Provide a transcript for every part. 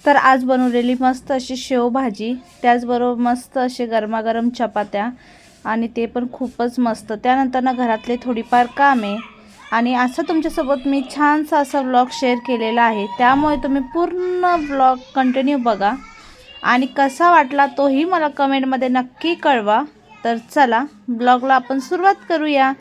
तर आज बनवलेली मस्त अशी शेवभाजी, त्याचबरोबर मस्त असे गरमागरम चपात्या आणि ते पण खूपच मस्त. त्यानंतर ना घरातले थोडीफार कामे आणि असं तुमच्यासोबत मी छानसा असा व्लॉग शेअर केलेला आहे. त्यामुळे तुम्ही पूर्ण व्लॉग कंटिन्यू बघा आणि कसा वाटला तोही मला कमेंटमध्ये नक्की कळवा. तर चला ब्लॉगला आपण सुरुवात करूया.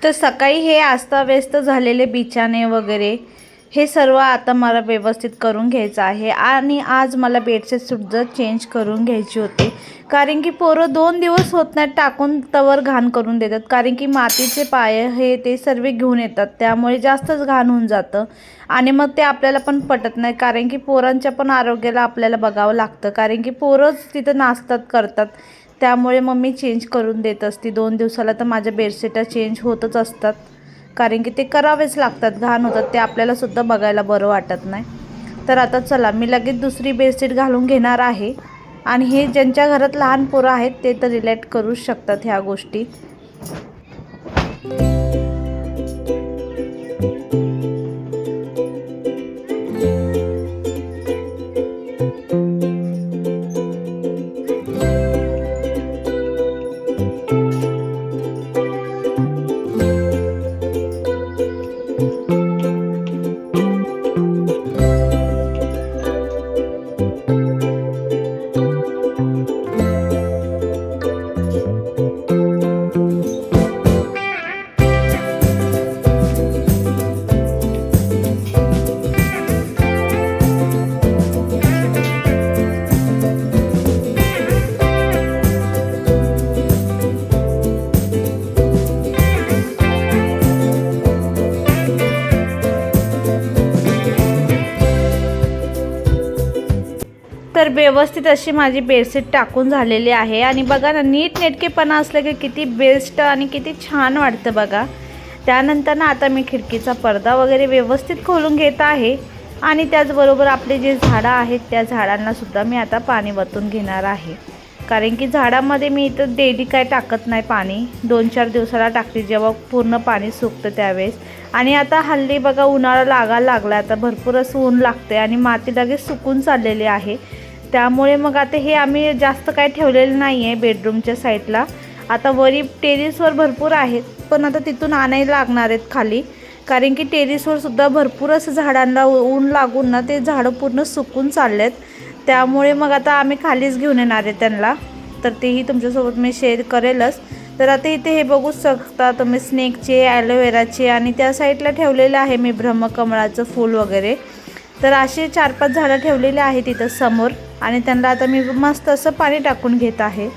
तर सकाळी हे अस्ताव्यस्त झालेले बिछाने वगैरे हे सर्व आता मला व्यवस्थित करून घ्यायचं आहे आणि आज मला बेडशीट सुद्धा चेंज करून घ्यायची होती. कारण की पोरं 2 दिवस होत नाहीत टाकून तवर घाण करून देतात. कारण की मातीचे पाय हे ते सर्व घेऊन येतात, त्यामुळे जास्तच घाण होऊन जातं आणि मग ते आपल्याला पण पटत नाही. कारण की पोरांच्या पण आरोग्याला आपल्याला बघावं लागतं, कारण की पोरंच तिथं नाचतात करतात. त्यामुळे मम्मी चेंज करून देत असते. 2 दिवसाला तर माझ्या बेडशीटा चेंज होतच असतात, कारण की ते करावेच लागतात. घाण होतात ते आपल्याला सुद्धा बघायला बरं वाटत नाही. तर आता चला मी लगेच दुसरी बेडशीट घालून घेणार आहे आणि हे ज्यांच्या घरात लहान पोरं आहेत ते तर रिलेट करू शकतात ह्या गोष्टी. तर व्यवस्थित अशी माझी बेडशीट टाकून झालेली आहे आणि बघा ना, नीट नेटकेपणा असलं की किती बेस्ट आणि किती छान वाटतं बघा. त्यानंतर ना आता मी खिडकीचा पडदा वगैरे व्यवस्थित खोलून घेत आहे आणि त्याचबरोबर आपले जे झाडं आहेत त्या झाडांना सुद्धा मी आता पाणी वतून घेणार आहे. कारण की झाडामध्ये मी इथं डेली काय टाकत नाही पाणी, 2-4 दिवसाला टाकते जेव्हा पूर्ण पाणी सुकतं त्यावेळेस. आणि आता हल्ली बघा उन्हाळा लागायला लागला, आता भरपूर असं ऊन लागते आणि माती लगेच सुकून चाललेली आहे. त्यामुळे मग आता हे आम्ही जास्त काय ठेवलेलं नाही आहे बेडरूमच्या साईडला. आता वरी टेरेसवर भरपूर आहेत, पण आता तिथून आणायला लागणार आहेत खाली. कारण की टेरेसवर सुद्धा भरपूर असं झाडांना ऊन लागून ना ते झाडं पूर्ण सुकून चाललेत. त्यामुळे मग आता आम्ही खालीच घेऊन येणार आहे त्यांना. तर तेही तुमच्यासोबत मी शेअर करेलच. तर आता इथे हे बघू शकता तुम्ही स्नेकचे, ॲलोवेराचे आणि त्या साईडला ठेवलेलं आहे मी ब्रह्मकमळाचं फूल वगैरे. तर असे 4-5 झाडं ठेवलेले आहेत इथं समोर आणि त्यांना आता मी मस्त असं पाणी टाकून घेत आहे.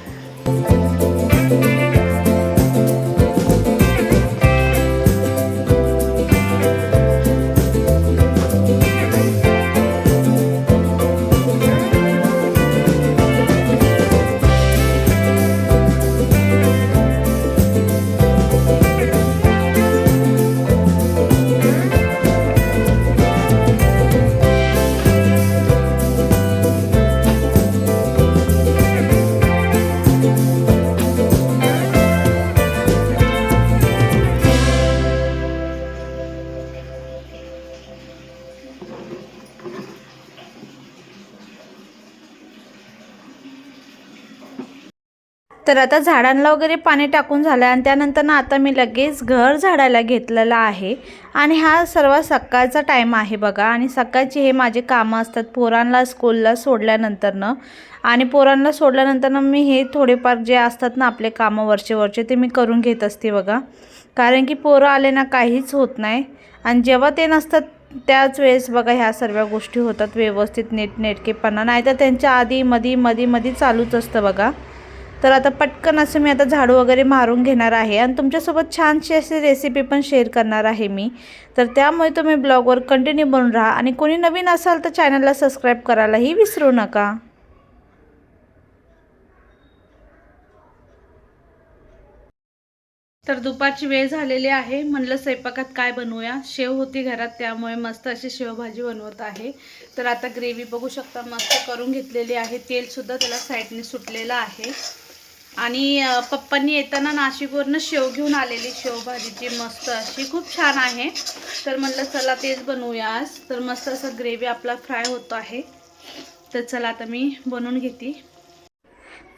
तर आता झाडांना वगैरे पाणी टाकून झालं आणि त्यानंतर ना आता मी लगेच घर झाडायला घेतलेलं आहे. आणि हा सर्व सकाळचा टाईम आहे बघा. आणि सकाळची हे माझे कामं असतात पोरांना स्कूलला सोडल्यानंतरनं. आणि पोरांना सोडल्यानंतरनं मी हे थोडेफार जे असतात ना आपले कामं वरचे ते मी करून घेत असते बघा. कारण की पोरं आले ना काहीच होत नाही आणि जेव्हा ते नसतात त्याच वेळेस बघा ह्या सर्व गोष्टी होतात व्यवस्थित नेटकेपणा. नाही तर त्यांच्या आधी मधी चालूच असतं बघा. तर आता पटकन असं मी आता झाडू वगैरे मारून घेणार आहे आणि तुमच्यासोबत छानशी अशी रेसिपी पण शेअर करणार आहे मी. तर त्यामुळे तुम्ही ब्लॉगवर कंटिन्यू बनून राहा आणि कोणी नवीन असाल तर चॅनलला सबस्क्राईब करायलाही विसरू नका. तर दुपारची वेळ झालेली आहे, म्हणलं स्वयंपाकात काय बनवूया. शेव होती घरात त्यामुळे मस्त अशी शेवभाजी बनवत आहे. तर आता ग्रेव्ही बघू शकता मस्त करून घेतलेली आहे. तेलसुद्धा त्याला साईडने सुटलेलं आहे. आणि पप्पांनी येताना नाशिकवरनं शेव घेऊन आलेली शेवभाजीची मस्त अशी खूप छान आहे. तर म्हणलं चला तेच बनवूया आज. तर मस्त असं ग्रेव्ही आपला फ्राय होतो आहे. तर चला आता मी बनवून घेते।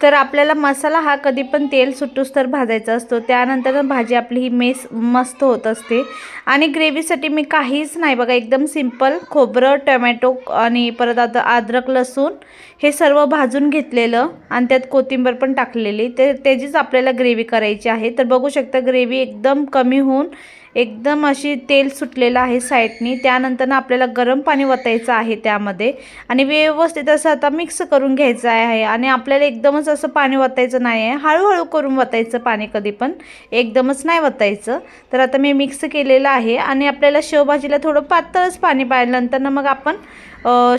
तर आपल्याला मसाला हा कधी पण तेल सुटूस तर भाजायचा असतो, त्यानंतर भाजी आपली ही मस्त होत असते। आणि ग्रेव्हीसाठी मी काहीच नाही बघा, एकदम सिंपल खोबरं, टोमॅटो आणि परत आता अद्रक लसूण हे सर्व भाजून घेतलेलं आणि त्यात कोथिंबीर पण टाकलेली, त्याचीच आपल्याला ग्रेव्ही करायची आहे। तर बघू शकता ग्रेव्ही एकदम कमी होऊन एकदम अशी तेल सुटलेलं आहे साईडनी। त्यानंतर आपल्याला गरम पाणी वतायचं आहे त्यामध्ये आणि व्यवस्थित असं आता मिक्स करून घ्यायचं आहे। आणि आपल्याला एकदमच असं पाणी वतायचं नाही आहे, हळूहळू करून वतायचं पाणी, कधी पण एकदमच नाही वतायचं। तर आता मी मिक्स केलेलं आहे आणि आपल्याला शेवभाजीला थोडं पातळच पाणी पाहिल्यानंतर मग आपण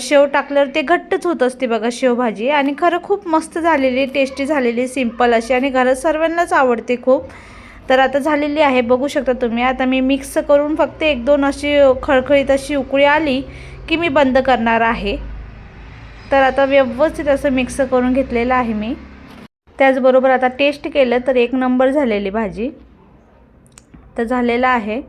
शेव टाकल्यावर ते घट्टच होत असते बघा शेवभाजी। आणि खरं खूप मस्त झालेली, टेस्टी झालेली, सिंपल अशी आणि घरात सर्वांनाच आवडते खूप। तर आता झालेली आहे बघू शकता तुम्ही। आता मी मिक्स करून फक्त 1-2 अशी खळखळीत अशी उकळी आली की मी बंद करणार आहे। तर आता व्यवस्थित असं मिक्स करून घेतलेलं आहे मी। त्याचबरोबर आता टेस्ट केलं तर 1 नंबर झालेली भाजी तर झालेला आहे।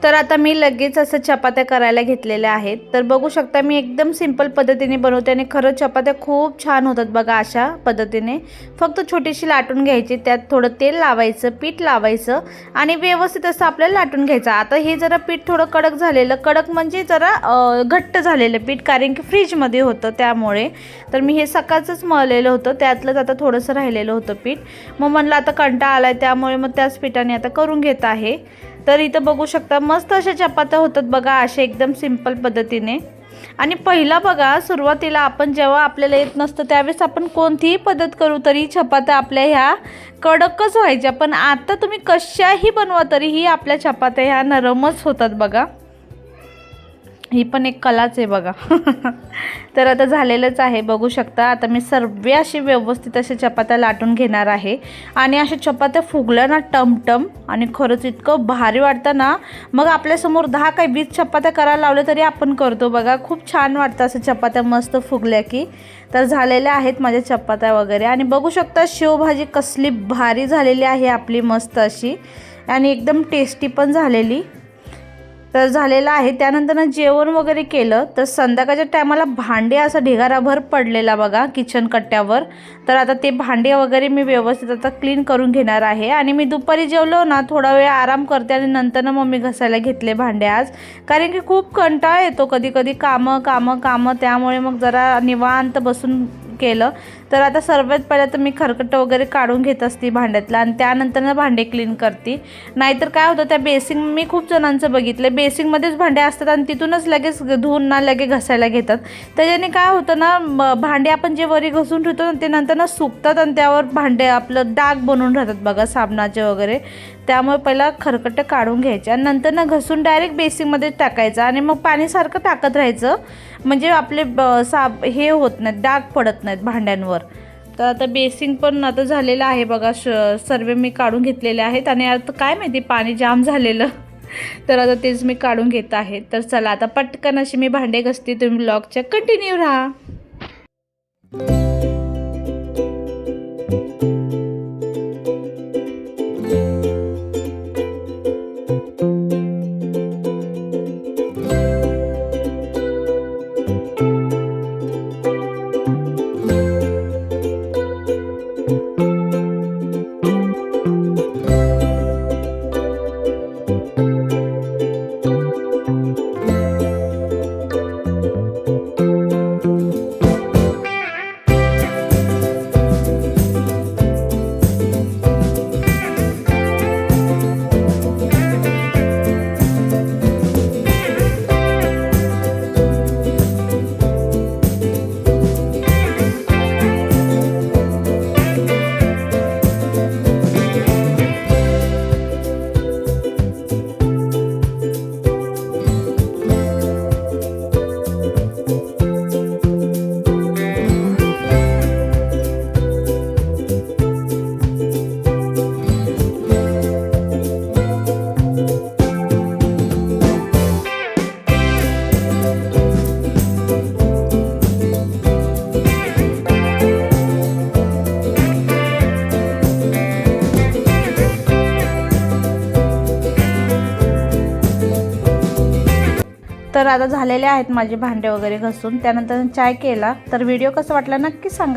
तर आता मी लगेच असं चपात्या करायला घेतलेल्या आहेत। तर बघू शकता मी एकदम सिंपल पद्धतीने बनवते आणि खरं चपात्या खूप छान होतात बघा अशा पद्धतीने। फक्त छोटीशी लाटून घ्यायची, त्यात थोडं तेल लावायचं, पीठ लावायचं आणि व्यवस्थित असं आपल्याला लाटून घ्यायचं। आता हे जरा पीठ थोडं कडक झालेलं, कडक म्हणजे जरा घट्ट झालेलं पीठ, कारण की फ्रीजमध्ये होतं त्यामुळे। तर मी हे सकाळचंच मळलेलं होतं, त्यातलंच आता थोडंसं राहिलेलं होतं पीठ। मग म्हणलं आता कंटाळा आलाय त्यामुळे मग त्याच पीठाने आता करून घेत आहे। तर इथं बघू शकता मस्त अशा चपात्या होतात बघा अशा एकदम सिंपल पद्धतीने। आणि पहिला बघा सुरुवातीला आपण जेव्हा आपल्याला येत नसतं त्यावेळेस आपण कोणतीही पद्धत करू तरी चपात्या आपल्या ह्या कडकच व्हायच्या, पण आता तुम्ही कशाही बनवा तरीही आपल्या चपात्या ह्या नरमच होतात बघा। ही पण एक कलाच आहे बघा। तर आता झालेलंच आहे बघू शकता। आता मी सर्व अशी व्यवस्थित अशा चपात्या लाटून घेणार आहे आणि अशा चपात्या फुगल्या ना टमटम आणि खरंच इतकं भारी वाटतं ना। मग आपल्यासमोर 10 काही 20 चपात्या करायला लावल्या तरी आपण करतो बघा, खूप छान वाटतं असं चपात्या मस्त फुगल्या की। तर झालेल्या आहेत माझ्या चपात्या वगैरे आणि बघू शकता शेवभाजी कसली भारी झालेली आहे आपली मस्त अशी आणि एकदम टेस्टी पण झालेली। तर झालेलं आहे। त्यानंतर जेवण वगैरे केलं तर संध्याकाळच्या टायमाला भांडे असा ढिगाराभर पडलेला बघा किचन कट्ट्यावर। तर आता ते भांडे वगैरे मी व्यवस्थित आता क्लीन करून घेणार आहे आणि मी दुपारी जेवलो ना थोडा वेळ आराम करते आणि नंतर मग मी घासायला घेतले भांडे आज, कारण की खूप कंटाळा येतो कधी कधी कामं कामं कामं, त्यामुळे मग जरा निवांत बसून केलं। तर आता सर्वात पहिलं तर मी खरकटं वगैरे काढून घेत असते भांड्यातलं आणि त्यानंतर भांडे क्लीन करते। नाहीतर काय होतं त्या बेसिंग, मी खूप जणांचं बघितलं बेसिंगमध्येच भांडे असतात आणि तिथूनच लगेच धुवून ना लगेच घासायला घेतात। त्याच्याने काय होतं ना भांडे आपण जे वरी घासून ठेवतो ना ते नंतर ना सुकतात आणि त्यावर भांडे आपलं डाग बनून राहतात बघा साबणाचे वगैरे। त्यामुळे पहिला खरकटं काढून घ्यायचे आणि नंतर ना घासून डायरेक्ट बेसिंगमध्ये टाकायचं आणि मग पाणीसारखं टाकत राहायचं, म्हणजे आपले हे होत नाहीत, डाग पडत नाहीत भांड्यांवर। तर आता बेसिंग पण आता झालेलं आहे बघा, सर्व मी काढून घेतलेले आहेत आणि आता काय माहिती पाणी जाम झालेलं। तर आता तेच मी काढून घेत आहे। तर चला आता पटकन अशी मी भांडे घासते, तुम्ही ब्लॉगच्या कंटिन्यू राहा। तर आता झालेले आहेत माझे भांडे वगैरे घासून. त्यानंतर चाय केला. तर व्हिडिओ कसा वाटला नक्की सांगा.